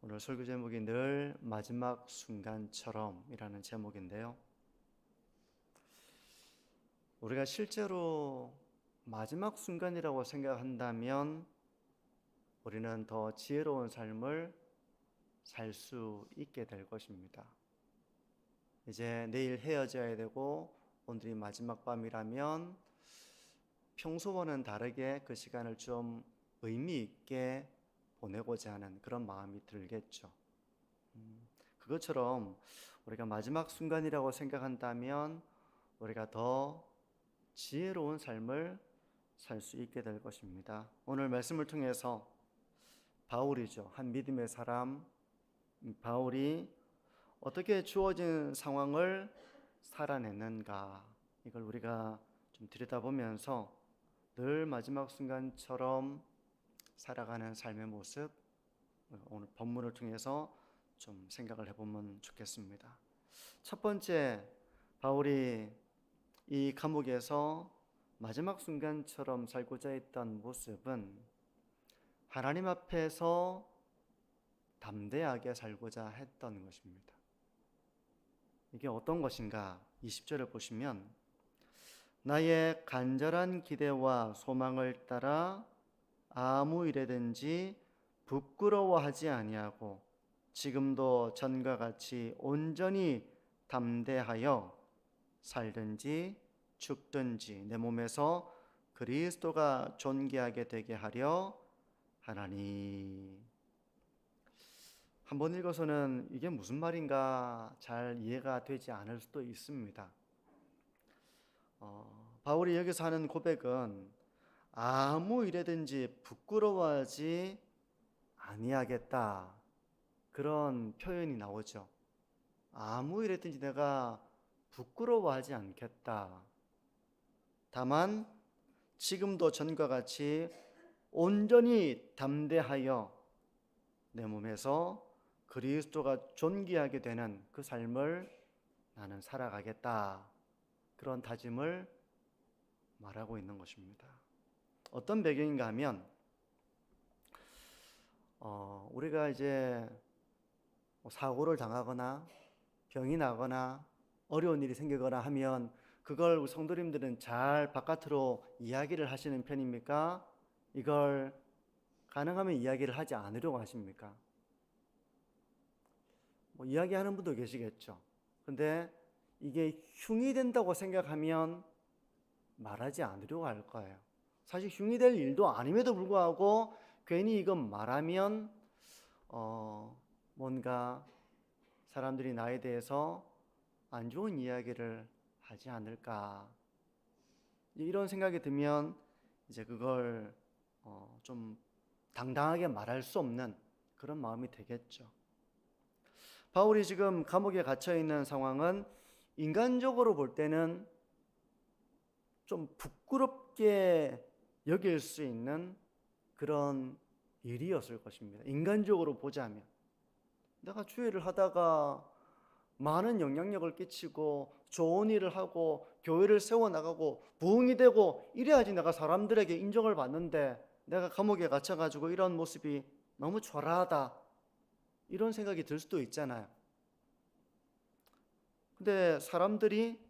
오늘 설교 제목이 늘 마지막 순간처럼이라는 제목인데요. 우리가 실제로 마지막 순간이라고 생각한다면 우리는 더 지혜로운 삶을 살 수 있게 될 것입니다. 이제 내일 헤어져야 되고 오늘이 마지막 밤이라면 평소와는 다르게 그 시간을 좀 의미 있게 보내고자 하는 그런 마음이 들겠죠. 그것처럼 우리가 마지막 순간이라고 생각한다면 우리가 더 지혜로운 삶을 살 수 있게 될 것입니다. 오늘 말씀을 통해서 바울이죠. 한 믿음의 사람 바울이 어떻게 주어진 상황을 살아냈는가, 이걸 우리가 좀 들여다보면서 늘 마지막 순간처럼 살아가는 삶의 모습, 오늘 본문을 통해서 좀 생각을 해보면 좋겠습니다. 첫 번째, 바울이 이 감옥에서 마지막 순간처럼 살고자 했던 모습은 하나님 앞에서 담대하게 살고자 했던 것입니다. 이게 어떤 것인가? 20절을 보시면 나의 간절한 기대와 소망을 따라 아무 일에든지 부끄러워하지 아니하고 지금도 전과 같이 온전히 담대하여 살든지 죽든지 내 몸에서 그리스도가 존귀하게 되게 하려 하나니. 한번 읽어서는 이게 무슨 말인가 잘 이해가 되지 않을 수도 있습니다. 바울이 여기서 하는 고백은 아무 일에든지 부끄러워하지 아니하겠다, 그런 표현이 나오죠. 아무 일에든지 내가 부끄러워하지 않겠다. 다만 지금도 전과 같이 온전히 담대하여 내 몸에서 그리스도가 존귀하게 되는 그 삶을 나는 살아가겠다, 그런 다짐을 말하고 있는 것입니다. 어떤 배경인가 하면 우리가 이제 사고를 당하거나 병이 나거나 어려운 일이 생기거나 하면 그걸 우리 성도님들은 잘 바깥으로 이야기를 하시는 편입니까? 이걸 가능하면 이야기를 하지 않으려고 하십니까? 이야기하는 분도 계시겠죠. 근데 이게 흉이 된다고 생각하면 말하지 않으려고 할 거예요. 사실 흉이 될 일도 아님에도 불구하고 괜히 이건 말하면 뭔가 사람들이 나에 대해서 안 좋은 이야기를 하지 않을까, 이런 생각이 들면 이제 그걸 좀 당당하게 말할 수 없는 그런 마음이 되겠죠. 바울이 지금 감옥에 갇혀 있는 상황은 인간적으로 볼 때는 좀 부끄럽게 여길 수 있는 그런 일이었을 것입니다. 인간적으로 보자면 내가 주일을 하다가 많은 영향력을 끼치고 좋은 일을 하고 교회를 세워나가고 부흥이 되고 이래야지 내가 사람들에게 인정을 받는데, 내가 감옥에 갇혀가지고 이런 모습이 너무 초라하다, 이런 생각이 들 수도 있잖아요. 근데 사람들이,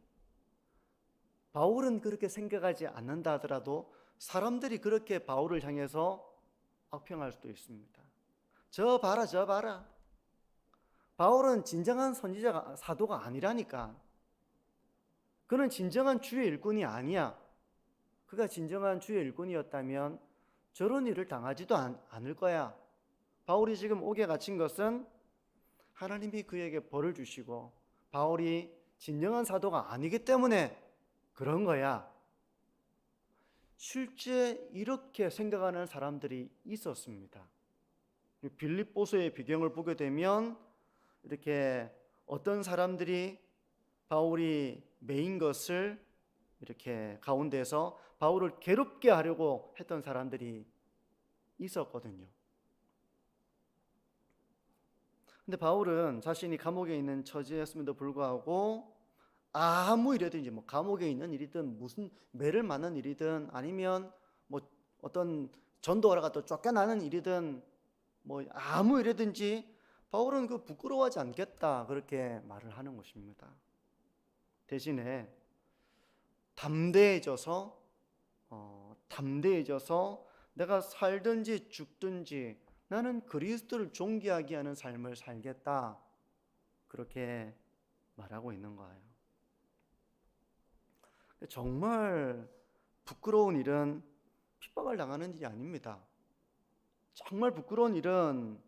바울은 그렇게 생각하지 않는다 하더라도 사람들이 그렇게 바울을 향해서 악평할 수도 있습니다. 저 봐라, 저 봐라. 바울은 진정한 선지자가, 사도가 아니라니까. 그는 진정한 주의 일꾼이 아니야. 그가 진정한 주의 일꾼이었다면 저런 일을 당하지도 않을 거야. 바울이 지금 옥에 갇힌 것은 하나님이 그에게 벌을 주시고 바울이 진정한 사도가 아니기 때문에 그런 거야. 실제 이렇게 생각하는 사람들이 있었습니다. 빌립보서의 배경을 보게 되면 이렇게 어떤 사람들이 바울이 매인 것을 이렇게 가운데서 바울을 괴롭게 하려고 했던 사람들이 있었거든요. 근데 바울은 자신이 감옥에 있는 처지였음에도 불구하고 아무 일이든지, 감옥에 있는 일이든 무슨 매를 맞는 일이든 아니면 어떤 전도하러 갔다 쫓겨나는 일이든 아무 일이든지 바울은 그 부끄러워하지 않겠다 그렇게 말을 하는 것입니다. 대신에 담대해져서 내가 살든지 죽든지 나는 그리스도를 존귀하게 하는 삶을 살겠다 그렇게 말하고 있는 거예요. 정말 부끄러운 일은 핍박을 당하는 일이 아닙니다. 정말 부끄러운 일은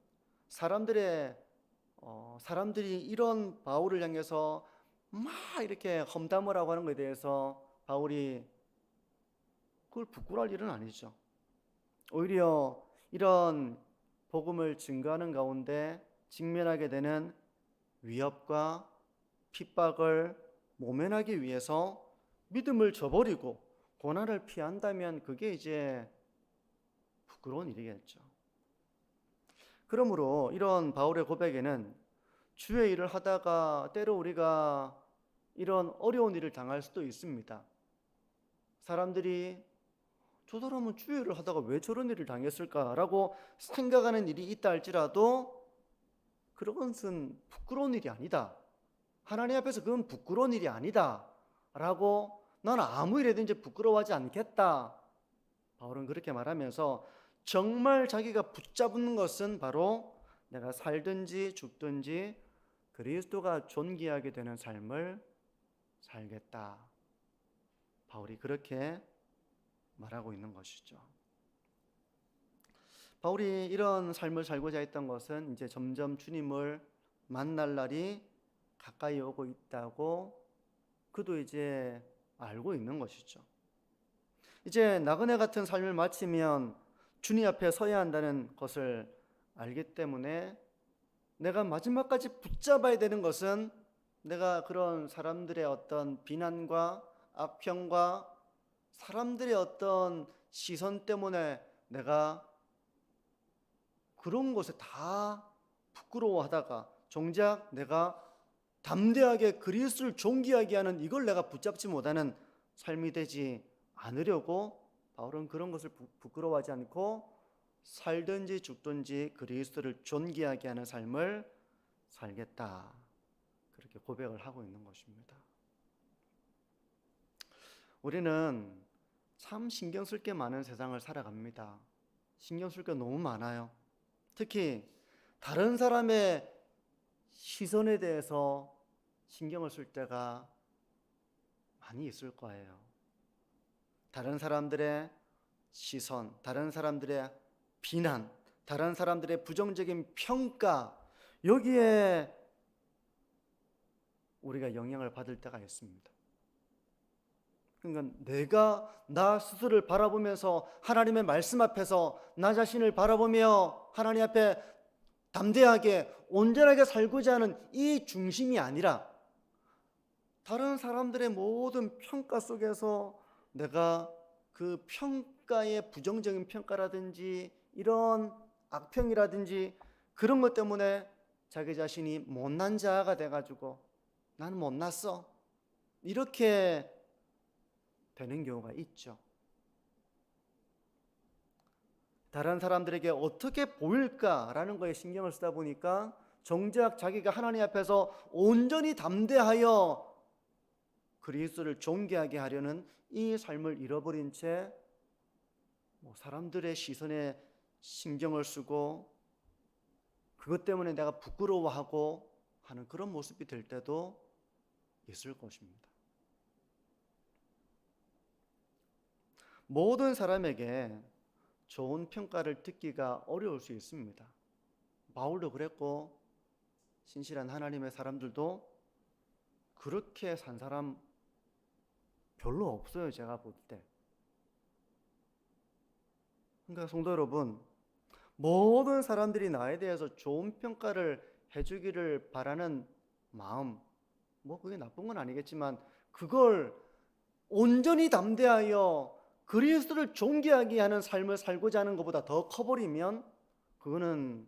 사람들이 이런 바울을 향해서 막 이렇게 험담을 하고 하는 것에 대해서 바울이 그걸 부끄러워할 일은 아니죠. 오히려 이런 복음을 증거하는 가운데 직면하게 되는 위협과 핍박을 모면하기 위해서 믿음을 저버리고 고난을 피한다면 그게 이제 부끄러운 일이겠죠. 그러므로 이런 바울의 고백에는 주의 일을 하다가 때로 우리가 이런 어려운 일을 당할 수도 있습니다. 사람들이 저 사람은 주의 일을 하다가 왜 저런 일을 당했을까라고 생각하는 일이 있다 할지라도 그것은 부끄러운 일이 아니다. 하나님 앞에서 그건 부끄러운 일이 아니다 라고 나는 아무 일에든지 부끄러워하지 않겠다. 바울은 그렇게 말하면서 정말 자기가 붙잡는 것은 바로 내가 살든지 죽든지 그리스도가 존귀하게 되는 삶을 살겠다. 바울이 그렇게 말하고 있는 것이죠. 바울이 이런 삶을 살고자 했던 것은 이제 점점 주님을 만날 날이 가까이 오고 있다고 그도 이제 알고 있는 것이죠. 이제 나그네 같은 삶을 마치면 주님 앞에 서야 한다는 것을 알기 때문에 내가 마지막까지 붙잡아야 되는 것은 내가 그런 사람들의 어떤 비난과 악평과 사람들의 어떤 시선 때문에 내가 그런 것에 다 부끄러워하다가 정작 내가 담대하게 그리스도를 존귀하게 하는 이걸 내가 붙잡지 못하는 삶이 되지 않으려고 바울은 그런 것을 부끄러워하지 않고 살든지 죽든지 그리스도를 존귀하게 하는 삶을 살겠다 그렇게 고백을 하고 있는 것입니다. 우리는 참 신경 쓸 게 많은 세상을 살아갑니다. 신경 쓸 게 너무 많아요. 특히 다른 사람의 시선에 대해서 신경을 쓸 때가 많이 있을 거예요. 다른 사람들의 시선, 다른 사람들의 비난, 다른 사람들의 부정적인 평가, 여기에 우리가 영향을 받을 때가 있습니다. 그러니까 내가 나 스스로를 바라보면서 하나님의 말씀 앞에서 나 자신을 바라보며 하나님 앞에 담대하게 온전하게 살고자 하는 이 중심이 아니라 다른 사람들의 모든 평가 속에서 내가 그 평가의 부정적인 평가라든지 이런 악평이라든지 그런 것 때문에 자기 자신이 못난 자가 돼가지고 나는 못났어 이렇게 되는 경우가 있죠. 다른 사람들에게 어떻게 보일까라는 거에 신경을 쓰다 보니까 정작 자기가 하나님 앞에서 온전히 담대하여 그리스도를 존귀하게 하려는 이 삶을 잃어버린 채 사람들의 시선에 신경을 쓰고 그것 때문에 내가 부끄러워하고 하는 그런 모습이 될 때도 있을 것입니다. 모든 사람에게 좋은 평가를 듣기가 어려울 수 있습니다. 바울도 그랬고 신실한 하나님의 사람들도 그렇게 산 사람 별로 없어요. 제가 볼 때. 그러니까 성도 여러분, 모든 사람들이 나에 대해서 좋은 평가를 해주기를 바라는 마음, 그게 나쁜 건 아니겠지만 그걸 온전히 담대하여 그리스도를 존귀하게 하는 삶을 살고자 하는 것보다 더 커버리면 그거는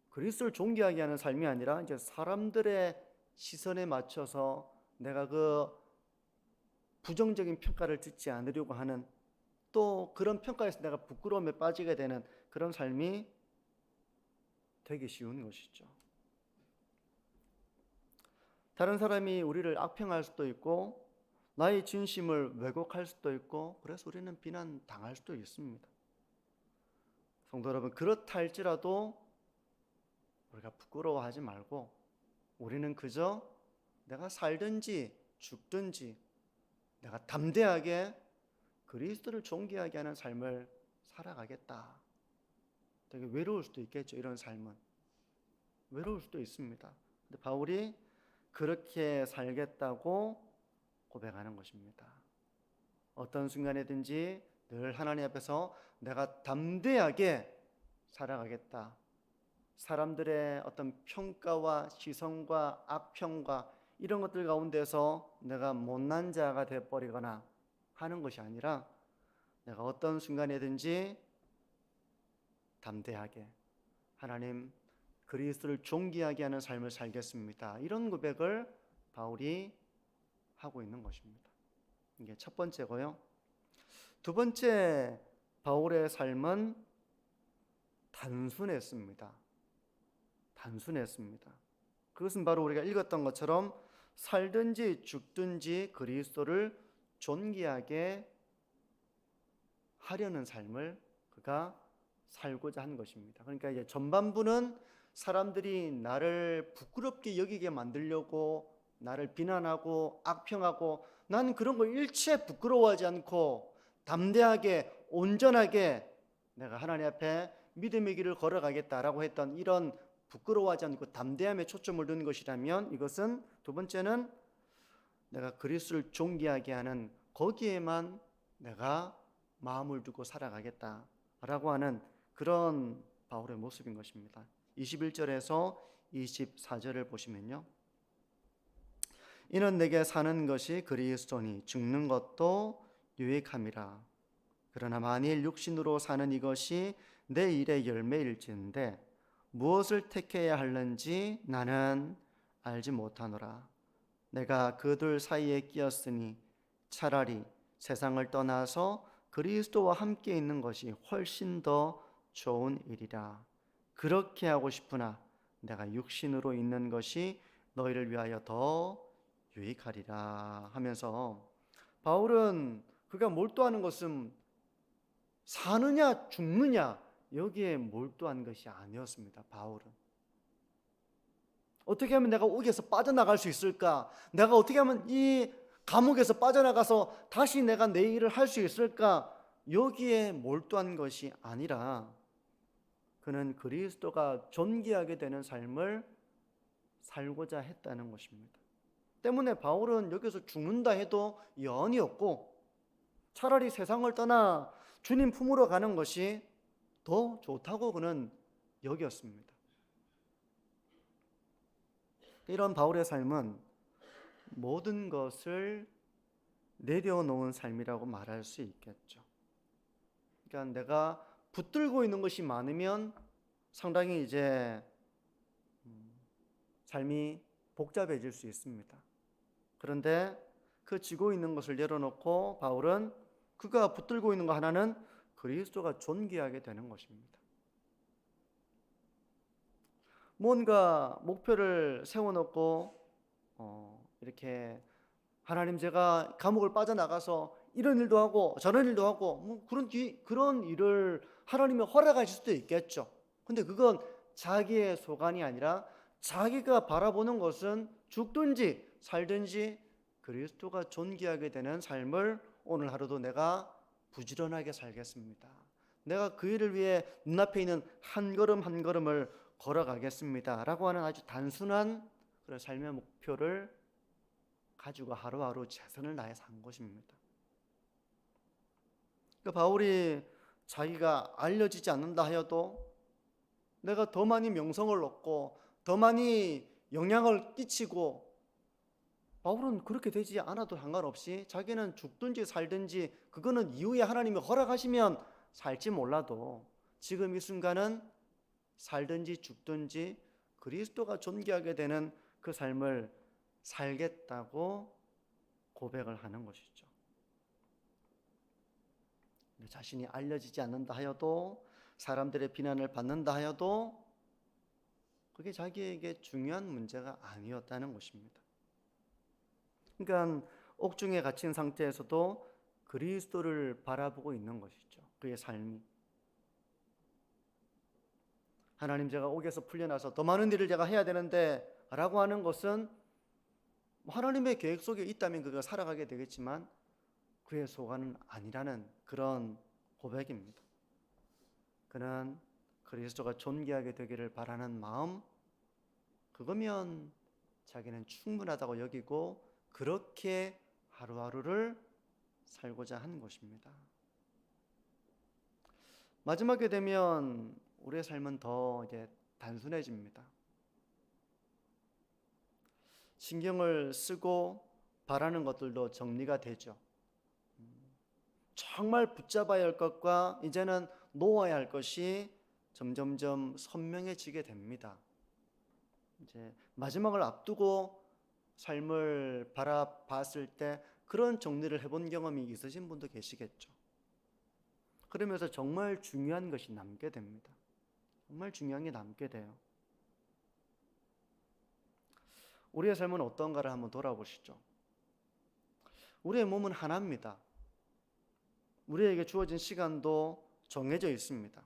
그리스도를 존귀하게 하는 삶이 아니라 이제 사람들의 시선에 맞춰서 내가 그 부정적인 평가를 듣지 않으려고 하는 또 그런 평가에서 내가 부끄러움에 빠지게 되는 그런 삶이 되기 쉬운 것이죠. 다른 사람이 우리를 악평할 수도 있고 나의 진심을 왜곡할 수도 있고 그래서 우리는 비난당할 수도 있습니다. 성도 여러분, 그렇다 할지라도 우리가 부끄러워하지 말고 우리는 그저 내가 살든지 죽든지 내가 담대하게 그리스도를 존귀하게 하는 삶을 살아가겠다. 되게 외로울 수도 있겠죠. 이런 삶은 외로울 수도 있습니다. 근데 바울이 그렇게 살겠다고 고백하는 것입니다. 어떤 순간에든지 늘 하나님 앞에서 내가 담대하게 살아가겠다. 사람들의 어떤 평가와 시선과 악평과 이런 것들 가운데서 내가 못난 자가 되어버리거나 하는 것이 아니라 내가 어떤 순간에든지 담대하게 하나님 그리스도를 존귀하게 하는 삶을 살겠습니다. 이런 고백을 바울이 하고 있는 것입니다. 이게 첫 번째고요. 두 번째, 바울의 삶은 단순했습니다. 단순했습니다. 그것은 바로 우리가 읽었던 것처럼 살든지 죽든지 그리스도를 존귀하게 하려는 삶을 그가 살고자 한 것입니다. 그러니까 이제 전반부는 사람들이 나를 부끄럽게 여기게 만들려고 나를 비난하고 악평하고 나는 그런 거 일체 부끄러워하지 않고 담대하게 온전하게 내가 하나님 앞에 믿음의 길을 걸어가겠다라고 했던 이런 부끄러워하지 않고 담대함에 초점을 둔 것이라면, 이것은 두 번째는 내가 그리스도를 존귀하게 하는 거기에만 내가 마음을 두고 살아가겠다라고 하는 그런 바울의 모습인 것입니다. 21절에서 24절을 보시면요, 이는 내게 사는 것이 그리스도니 죽는 것도 유익함이라. 그러나 만일 육신으로 사는 이것이 내 일의 열매일진데 무엇을 택해야 하는지 나는 알지 못하노라. 내가 그들 사이에 끼었으니 차라리 세상을 떠나서 그리스도와 함께 있는 것이 훨씬 더 좋은 일이라. 그렇게 하고 싶으나 내가 육신으로 있는 것이 너희를 위하여 더 유익하리라 하면서, 바울은 그가 몰두하는 것은 사느냐 죽느냐 여기에 몰두한 것이 아니었습니다. 바울은 어떻게 하면 내가 여기에서 빠져나갈 수 있을까? 내가 어떻게 하면 이 감옥에서 빠져나가서 다시 내가 내 일을 할 수 있을까? 여기에 몰두한 것이 아니라 그는 그리스도가 존귀하게 되는 삶을 살고자 했다는 것입니다. 때문에 바울은 여기서 죽는다 해도 여한이 없고 차라리 세상을 떠나 주님 품으로 가는 것이 더 좋다고 그는 여겼습니다. 이런 바울의 삶은 모든 것을 내려놓은 삶이라고 말할 수 있겠죠. 그러니까 내가 붙들고 있는 것이 많으면 상당히 이제 삶이 복잡해질 수 있습니다. 그런데 그 쥐고 있는 것을 내려놓고 바울은 그가 붙들고 있는 거 하나는 그리스도가 존귀하게 되는 것입니다. 뭔가 목표를 세워놓고 이렇게 하나님 제가 감옥을 빠져나가서 이런 일도 하고 저런 일도 하고 뭐 그런 일을 하나님이 허락하실 수도 있겠죠. 근데 그건 자기의 소관이 아니라 자기가 바라보는 것은 죽든지 살든지 그리스도가 존귀하게 되는 삶을 오늘 하루도 내가 부지런하게 살겠습니다. 내가 그 일을 위해 눈앞에 있는 한 걸음 한 걸음을 걸어가겠습니다 라고 하는 아주 단순한 그런 삶의 목표를 가지고 하루하루 최선을 다해 산 것입니다. 그러니까 바울이 자기가 알려지지 않는다 하여도 내가 더 많이 명성을 얻고 더 많이 영향을 끼치고, 바울은 그렇게 되지 않아도 상관없이 자기는 죽든지 살든지 그거는 이후에 하나님이 허락하시면 살지 몰라도 지금 이 순간은 살든지 죽든지 그리스도가 존귀하게 되는 그 삶을 살겠다고 고백을 하는 것이죠. 자신이 알려지지 않는다 하여도 사람들의 비난을 받는다 하여도 그게 자기에게 중요한 문제가 아니었다는 것입니다. 그러니까 옥중에 갇힌 상태에서도 그리스도를 바라보고 있는 것이죠. 그의 삶이. 하나님, 제가 옥에서 풀려나서 더 많은 일을 제가 해야 되는데 라고 하는 것은 하나님의 계획 속에 있다면 그가 살아가게 되겠지만 그의 소관은 아니라는 그런 고백입니다. 그는 그리스도가 존귀하게 되기를 바라는 마음, 그거면 자기는 충분하다고 여기고 그렇게 하루하루를 살고자 한 것입니다. 마지막에 되면 우리의 삶은 더 이제 단순해집니다. 신경을 쓰고 바라는 것들도 정리가 되죠. 정말 붙잡아야 할 것과 이제는 놓아야 할 것이 점점점 선명해지게 됩니다. 이제 마지막을 앞두고 삶을 바라봤을 때 그런 정리를 해본 경험이 있으신 분도 계시겠죠. 그러면서 정말 중요한 것이 남게 됩니다. 정말 중요한 게 남게 돼요. 우리의 삶은 어떤가를 한번 돌아보시죠. 우리의 몸은 하나입니다. 우리에게 주어진 시간도 정해져 있습니다.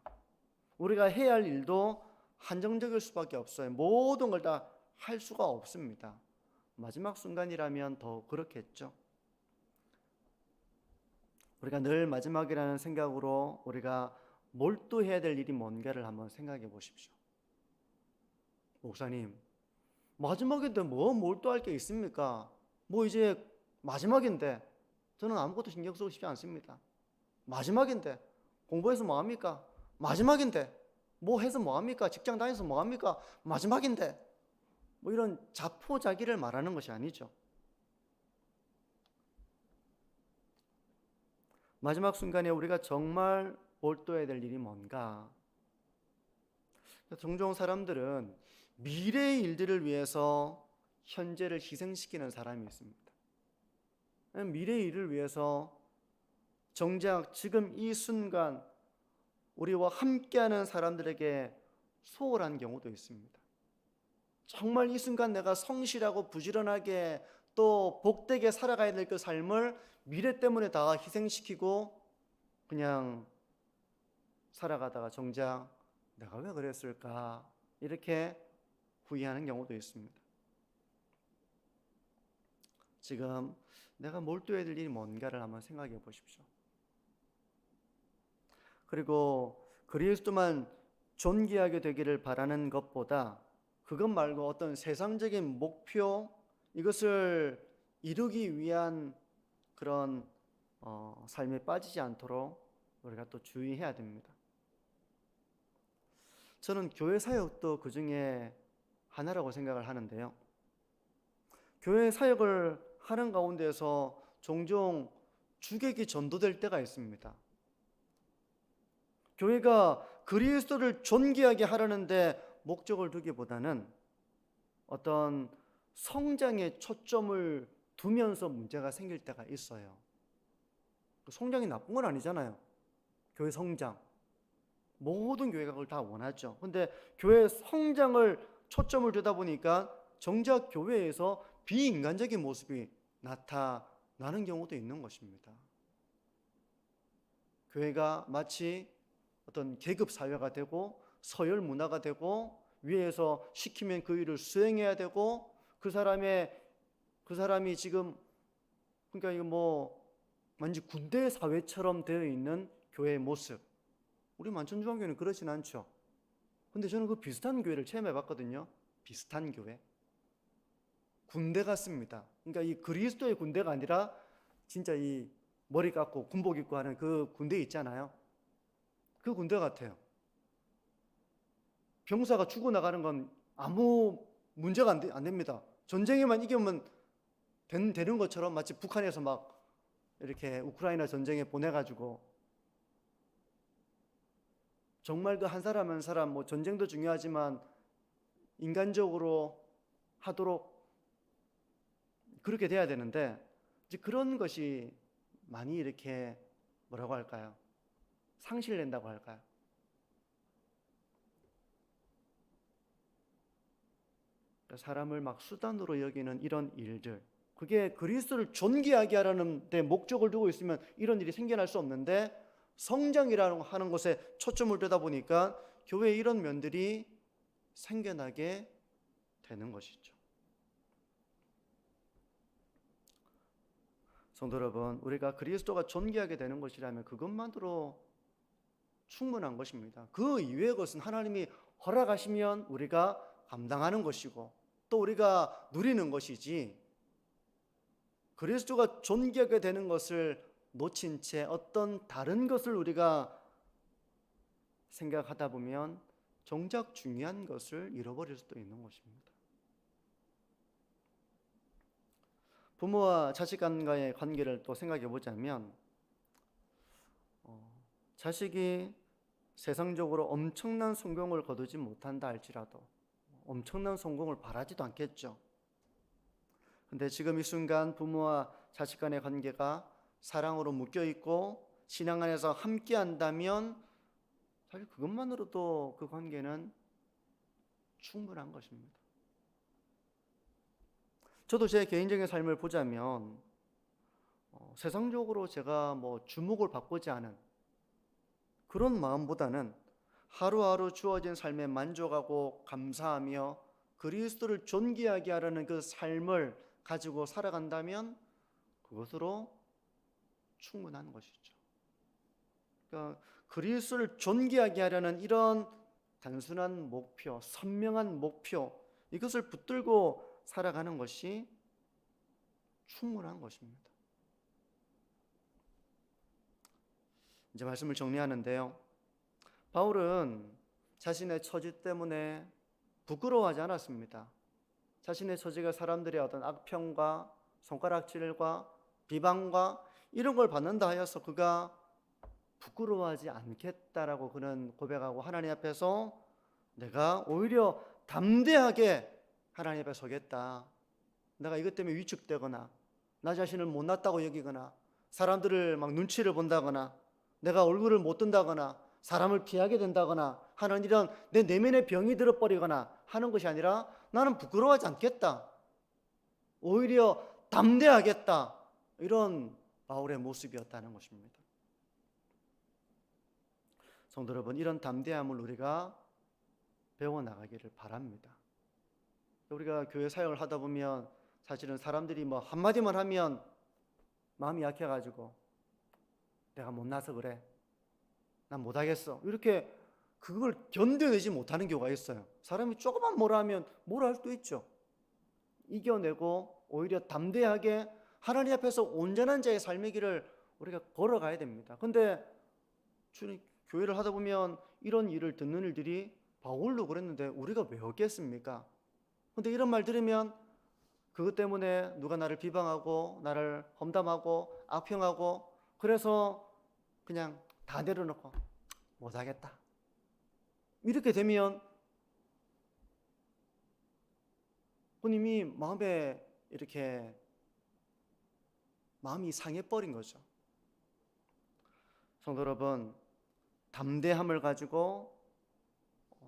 우리가 해야 할 일도 한정적일 수밖에 없어요. 모든 걸 다 할 수가 없습니다. 마지막 순간이라면 더 그렇겠죠. 우리가 늘 마지막이라는 생각으로 우리가 몰두해야 될 일이 뭔가를 한번 생각해 보십시오. 목사님, 마지막인데 뭐 몰두할 게 있습니까? 뭐 이제 마지막인데 저는 아무것도 신경 쓰고 싶지 않습니다. 마지막인데 공부해서 뭐합니까? 마지막인데 뭐 해서 뭐합니까? 직장 다녀서 뭐합니까? 마지막인데 뭐 이런 자포자기를 말하는 것이 아니죠. 마지막 순간에 우리가 정말 몰두해야 될 일이 뭔가? 종종 사람들은 미래의 일들을 위해서 현재를 희생시키는 사람이 있습니다. 미래의 일을 위해서 정작 지금 이 순간 우리와 함께하는 사람들에게 소홀한 경우도 있습니다. 정말 이 순간 내가 성실하고 부지런하게 또 복되게 살아가야 될 그 삶을 미래 때문에 다 희생시키고 그냥 살아가다가 정작 내가 왜 그랬을까 이렇게 후회하는 경우도 있습니다. 지금 내가 몰두해야 될 일이 뭔가를 한번 생각해 보십시오. 그리고 그리스도만 존귀하게 되기를 바라는 것보다 그것 말고 어떤 세상적인 목표, 이것을 이루기 위한 그런 삶에 빠지지 않도록 우리가 또 주의해야 됩니다. 저는 교회 사역도 그 중에 하나라고 생각을 하는데요. 교회 사역을 하는 가운데서 종종 주객이 전도될 때가 있습니다. 교회가 그리스도를 존귀하게 하려는데 목적을 두기보다는 어떤 성장에 초점을 두면서 문제가 생길 때가 있어요. 성장이 나쁜 건 아니잖아요. 교회 성장. 모든 교회가 그걸 다 원하죠. 그런데 교회 성장을 초점을 두다 보니까 정작 교회에서 비인간적인 모습이 나타나는 경우도 있는 것입니다. 교회가 마치 어떤 계급 사회가 되고 서열 문화가 되고 위에서 시키면 그 일을 수행해야 되고 그 사람이 지금 그러니까 이거 뭐 완전 군대 사회처럼 되어 있는 교회의 모습. 우리 만천중앙교회는 그렇진 않죠. 근데 저는 그 비슷한 교회를 체험해 봤거든요. 비슷한 교회. 군대 같습니다. 그러니까 이 그리스도의 군대가 아니라 진짜 이 머리 깎고 군복 입고 하는 그 군대 있잖아요. 그 군대 같아요. 병사가 죽어나가는 건 아무 문제가 안 됩니다. 전쟁에만 이기면 되는 것처럼 마치 북한에서 막 이렇게 우크라이나 전쟁에 보내가지고 정말 그 한 사람 한 사람 뭐 전쟁도 중요하지만 인간적으로 하도록 그렇게 돼야 되는데 이제 그런 것이 많이 이렇게 뭐라고 할까요? 상실된다고 할까요? 사람을 막 수단으로 여기는 이런 일들, 그게 그리스도를 존귀하게 하라는 데 목적을 두고 있으면 이런 일이 생겨날 수 없는데, 성장이라는 하는 것에 초점을 두다 보니까 교회에 이런 면들이 생겨나게 되는 것이죠. 성도 여러분, 우리가 그리스도가 존귀하게 되는 것이라면 그것만으로 충분한 것입니다. 그 이외의 것은 하나님이 허락하시면 우리가 감당하는 것이고 또 우리가 누리는 것이지, 그리스도가 존귀하게 되는 것을 놓친 채 어떤 다른 것을 우리가 생각하다 보면 정작 중요한 것을 잃어버릴 수도 있는 것입니다. 부모와 자식 간의 관계를 또 생각해 보자면, 자식이 세상적으로 엄청난 성공을 거두지 못한다 할지라도 엄청난 성공을 바라지도 않겠죠. 근데 지금 이 순간 부모와 자식 간의 관계가 사랑으로 묶여 있고 신앙 안에서 함께 한다면 사실 그것만으로도 그 관계는 충분한 것입니다. 저도 제 개인적인 삶을 보자면 세상적으로 제가 뭐 주목을 받고자 하는 그런 마음보다는 하루하루 주어진 삶에 만족하고 감사하며 그리스도를 존귀하게 하려는 그 삶을 가지고 살아간다면 그것으로 충분한 것이죠. 그러니까 그리스도를 존귀하게 하려는 이런 단순한 목표, 선명한 목표, 이것을 붙들고 살아가는 것이 충분한 것입니다. 이제 말씀을 정리하는데요, 바울은 자신의 처지 때문에 부끄러워하지 않았습니다. 자신의 처지가 사람들의 어떤 악평과 손가락질과 비방과 이런 걸 받는다 하여서 그가 부끄러워하지 않겠다라고 그는 고백하고 하나님 앞에서 내가 오히려 담대하게 하나님 앞에 서겠다. 내가 이것 때문에 위축되거나 나 자신을 못났다고 여기거나 사람들을 막 눈치를 본다거나 내가 얼굴을 못 든다거나 사람을 피하게 된다거나 하는 이런 내 내면의 병이 들어버리거나 하는 것이 아니라 나는 부끄러워하지 않겠다. 오히려 담대하겠다. 이런 바울의 모습이었다는 것입니다. 성도 여러분, 이런 담대함을 우리가 배워나가기를 바랍니다. 우리가 교회 사역을 하다 보면 사실은 사람들이 뭐 한마디만 하면 마음이 약해가지고 내가 못나서 그래, 난 못하겠어, 이렇게 그걸 견뎌내지 못하는 경우가 있어요. 사람이 조금만 뭐라 하면 뭐라 할 수도 있죠. 이겨내고 오히려 담대하게 하나님 앞에서 온전한 자의 삶의 길을 우리가 걸어가야 됩니다. 근데 주님, 교회를 하다 보면 이런 일을 듣는 일들이 바울도 그랬는데 우리가 왜 없겠습니까? 근데 이런 말 들으면 그것 때문에 누가 나를 비방하고 나를 험담하고 악평하고 그래서 그냥 다 내려놓고 못하겠다, 이렇게 되면 이미 마음에 이렇게 마음이 상해버린 거죠. 성도 여러분, 담대함을 가지고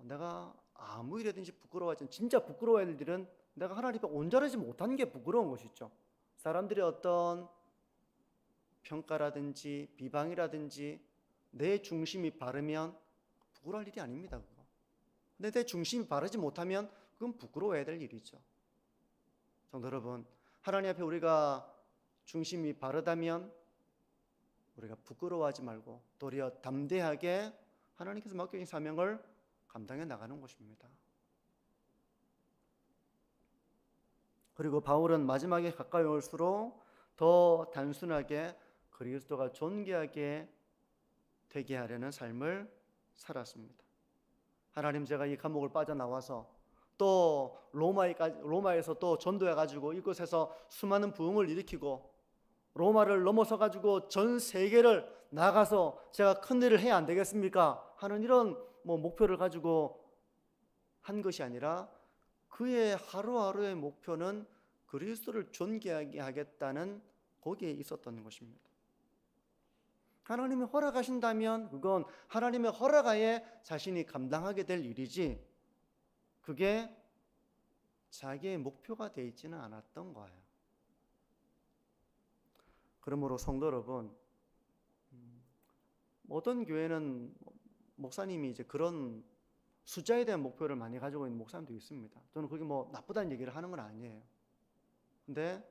내가 아무 일이든지 부끄러워하지, 진짜 부끄러워할 일은 내가 하나님 앞에 온전하지 못한 게 부끄러운 것이죠. 사람들의 어떤 평가라든지 비방이라든지 내 중심이 바르면 부끄러울 일이 아닙니다. 그거. 근데 내 중심이 바르지 못하면 그건 부끄러워해야 될 일이죠. 성도 여러분, 하나님 앞에 우리가 중심이 바르다면 우리가 부끄러워하지 말고 도리어 담대하게 하나님께서 맡겨진 사명을 감당해 나가는 것입니다. 그리고 바울은 마지막에 가까이 올수록 더 단순하게 그리스도가 존귀하게 되게 하려는 삶을 살았습니다. 하나님, 제가 이 감옥을 빠져나와서 또 로마에서 또 전도해가지고 이곳에서 수많은 부흥을 일으키고 로마를 넘어서가지고 전 세계를 나가서 제가 큰 일을 해야 안 되겠습니까? 하는 이런 목표를 가지고 한 것이 아니라 그의 하루하루의 목표는 그리스도를 존귀하게 하겠다는 거기에 있었던 것입니다. 하나님이 허락하신다면 그건 하나님의 허락하에 자신이 감당하게 될 일이지, 그게 자기의 목표가 되어 있지는 않았던 거예요. 그러므로 성도 여러분, 어떤 교회는 목사님이 이제 그런 숫자에 대한 목표를 많이 가지고 있는 목사님도 있습니다. 저는 그게 뭐 나쁘다는 얘기를 하는 건 아니에요. 근데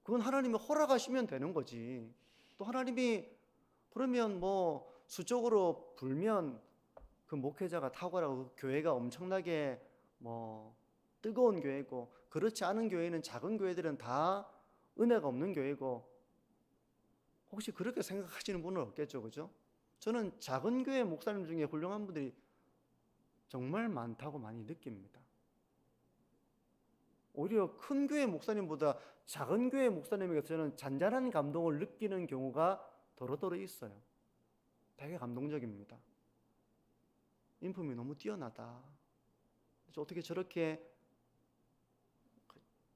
그건 하나님이 허락하시면 되는 거지. 또 하나님이 그러면 뭐 수적으로 불면 그 목회자가 탁월하고 교회가 엄청나게 뭐 뜨거운 교회고, 그렇지 않은 교회는, 작은 교회들은 다 은혜가 없는 교회고, 혹시 그렇게 생각하시는 분은 없겠죠, 그죠? 저는 작은 교회 목사님 중에 훌륭한 분들이 정말 많다고 많이 느낍니다. 오히려 큰 교회 목사님보다 작은 교회 목사님에게 저는 잔잔한 감동을 느끼는 경우가 더러더러 있어요. 되게 감동적입니다. 인품이 너무 뛰어나다. 어떻게 저렇게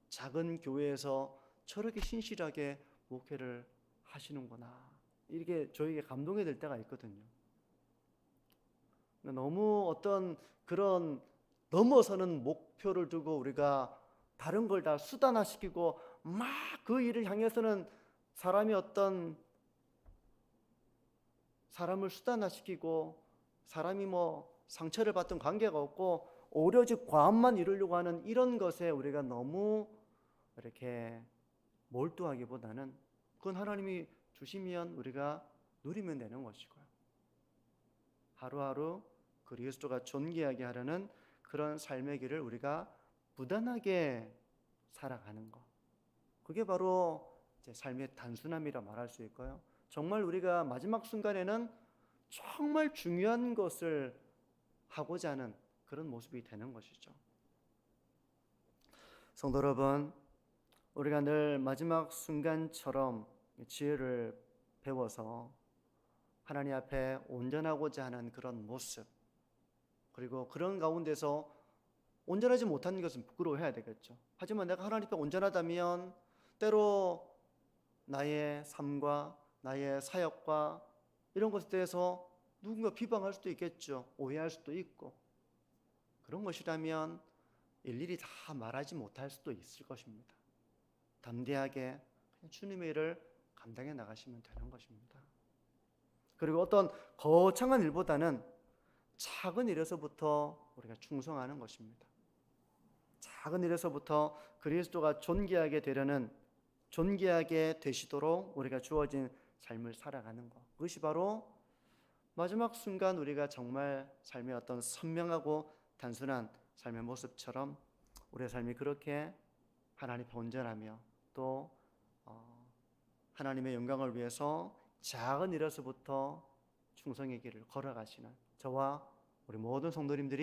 작은 교회에서 저렇게 신실하게 목회를 하시는구나. 이렇게 저에게 감동이 될 때가 있거든요. 너무 어떤 그런 넘어서는 목표를 두고 우리가 다른 걸 다 수단화시키고 막 그 일을 향해서는 사람이 어떤 사람을 수단화시키고 사람이 뭐 상처를 받던 관계가 없고 오로지 과업만 이루려고 하는 이런 것에 우리가 너무 이렇게 몰두하기보다는 그건 하나님이 주시면 우리가 누리면 되는 것이고요. 하루하루 그리스도가 존귀하게 하려는 그런 삶의 길을 우리가 부단하게 살아가는 것, 그게 바로 이제 삶의 단순함이라 말할 수 있고요. 정말 우리가 마지막 순간에는 정말 중요한 것을 하고자 하는 그런 모습이 되는 것이죠. 성도 여러분, 우리가 늘 마지막 순간처럼 지혜를 배워서 하나님 앞에 온전하고자 하는 그런 모습, 그리고 그런 가운데서 온전하지 못한 것은 부끄러워해야 되겠죠. 하지만 내가 하나님 앞에 온전하다면 때로 나의 삶과 나의 사역과 이런 것에 대해서 누군가 비방할 수도 있겠죠. 오해할 수도 있고, 그런 것이라면 일일이 다 말하지 못할 수도 있을 것입니다. 담대하게 주님의 일을 감당해 나가시면 되는 것입니다. 그리고 어떤 거창한 일보다는 작은 일에서부터 우리가 충성하는 것입니다. 작은 일에서부터 그리스도가 존귀하게 되려는, 존귀하게 되시도록 우리가 주어진 삶을 살아가는 것, 그것이 바로 마지막 순간 우리가 정말 삶의 어떤 선명하고 단순한 삶의 모습처럼 우리의 삶이 그렇게 하나님 앞에 온전하며 또 하나님의 영광을 위해서 작은 일에서부터 충성의 길을 걸어가시는 저와 우리 모든 성도님들이